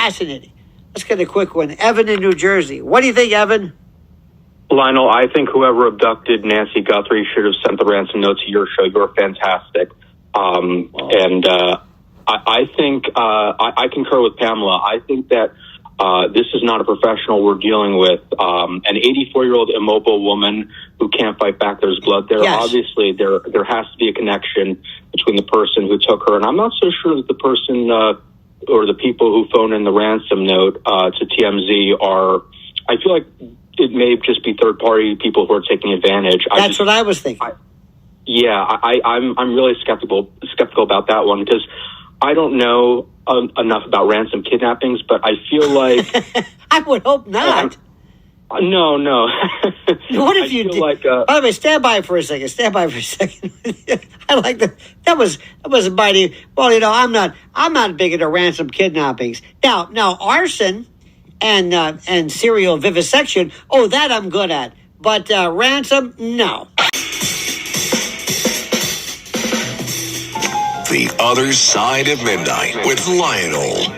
fascinating. Let's get a quick one. Evan in New Jersey. What do you think, Evan? Lionel, I think whoever abducted Nancy Guthrie should have sent the ransom note to your show. You're fantastic. I think I concur with Pamela. I think that this is not a professional we're dealing with. An 84-year-old immobile woman who can't fight back. There's blood there. Yes. Obviously, there has to be a connection between the person who took her. And I'm not so sure that the person or the people who phoned in the ransom note to TMZ are, I feel like it may just be third-party people who are taking advantage. That's what I was thinking. I'm really skeptical about that one because I don't know enough about ransom kidnappings, but I feel like I would hope not. No. What if you did? By the way, stand by for a second. I like that. That was mighty. Well, I'm not big into ransom kidnappings. Now arson and serial vivisection. Oh, that I'm good at. But ransom, no. The Other Side of Midnight with Lionel.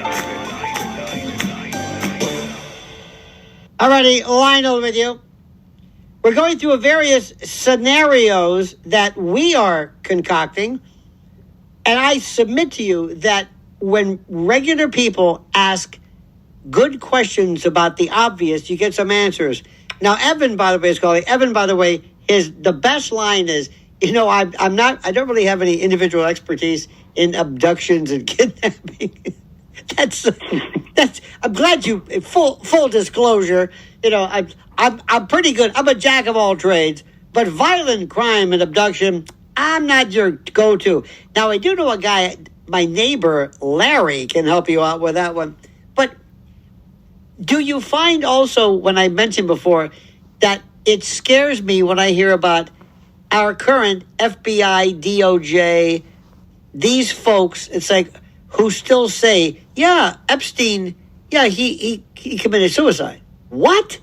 Alrighty, Lionel with you. We're going through various scenarios that we are concocting, and I submit to you that when regular people ask good questions about the obvious, you get some answers. Now, Evan, by the way, is calling. Evan, by the way, the best line is, I don't really have any individual expertise in abductions and kidnapping. I'm glad you, full disclosure, I'm pretty good. I'm a jack of all trades, but violent crime and abduction, I'm not your go-to. Now, I do know a guy, my neighbor, Larry, can help you out with that one. But do you find also, when I mentioned before, that it scares me when I hear about our current FBI, DOJ, these folks, it's like, who still say, yeah, Epstein, yeah, he committed suicide. What?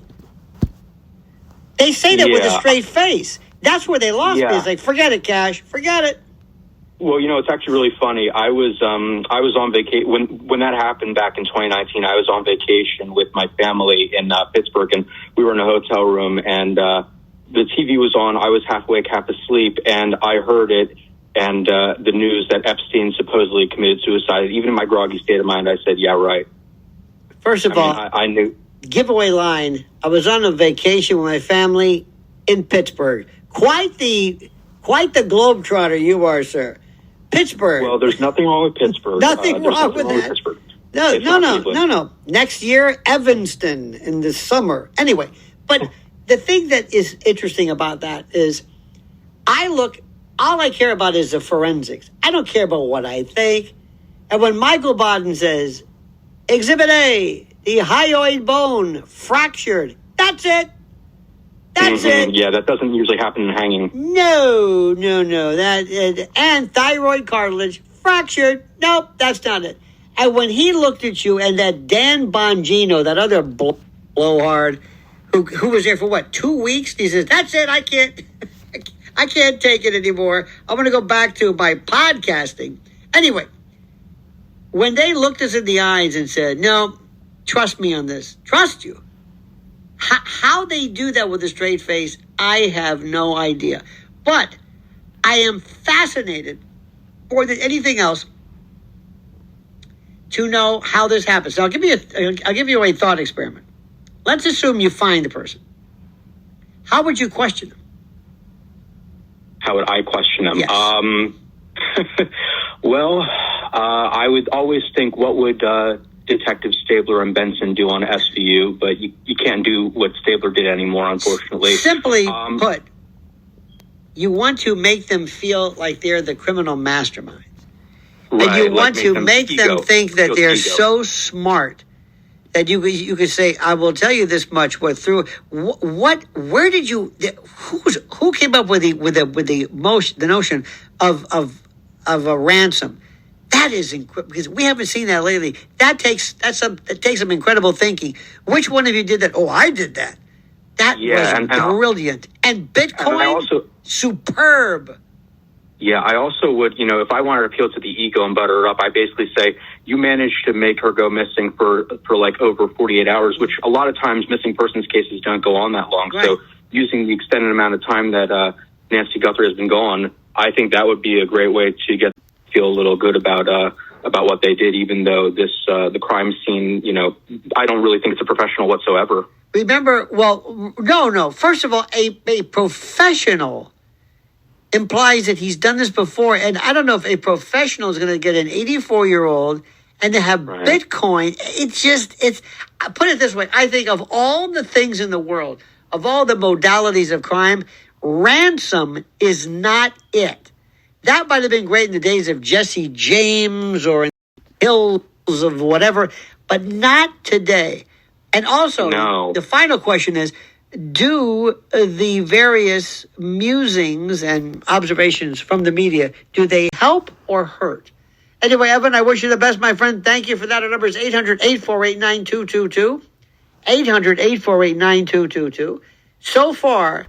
They say that with a straight face. That's where they lost me. It's like, forget it, Cash. Forget it. Well, it's actually really funny. I was on vacation when that happened back in 2019. I was on vacation with my family in Pittsburgh, and we were in a hotel room, and the TV was on. I was half awake, half asleep, and I heard it. And the news that Epstein supposedly committed suicide. Even in my groggy state of mind, I said, yeah, right. First of all, I knew. Giveaway line. I was on a vacation with my family in Pittsburgh. Quite the globetrotter you are, sir. Pittsburgh. Well, there's nothing wrong with Pittsburgh. Nothing wrong with that. No. Next year, Evanston in the summer. Anyway, but the thing that is interesting about that is all I care about is the forensics. I don't care about what I think. And when Michael Baden says, Exhibit A, the hyoid bone fractured, that's it. That's it. Yeah, that doesn't usually happen in hanging. No. And thyroid cartilage fractured. Nope, that's not it. And when he looked at you and that Dan Bongino, that other blowhard, who was there for 2 weeks? He says, that's it, I can't take it anymore. I'm going to go back to my podcasting. Anyway, when they looked us in the eyes and said, no, trust me on this, trust you. How they do that with a straight face, I have no idea. But I am fascinated more than anything else to know how this happens. So I'll give you a thought experiment. Let's assume you find the person. How would you question them? How would I question them? Yes. Well, I would always think, what would Detective Stabler and Benson do on SVU? But you can't do what Stabler did anymore, unfortunately. Simply put, you want to make them feel like they're the criminal masterminds. Right, and you want to make them think that they're so smart that you could say, I will tell you this much. Where did you? Who came up with the notion of a ransom? That is incredible, because we haven't seen that lately. That takes some incredible thinking. Which one of you did that? Oh, I did that. That was brilliant. And Bitcoin, superb. Yeah, I also would, if I wanted to appeal to the ego and butter it up, I basically say, you managed to make her go missing for like over 48 hours, which a lot of times missing persons cases don't go on that long. Right. So using the extended amount of time that Nancy Guthrie has been gone, I think that would be a great way to get feel a little good about what they did, even though the crime scene, I don't really think it's a professional whatsoever. Remember, well, no. First of all, a professional implies that he's done this before, and I don't know if a professional is going to get an 84-year-old and to have Bitcoin. It's put it this way. I think of all the things in the world, of all the modalities of crime, ransom is not it. That might have been great in the days of Jesse James or in the hills of whatever, but not today. And also, the final question is, do the various musings and observations from the media, do they help or hurt? Anyway, Evan, I wish you the best, my friend. Thank you for that. Our number is 800-848-9222. 800-848-9222. So far,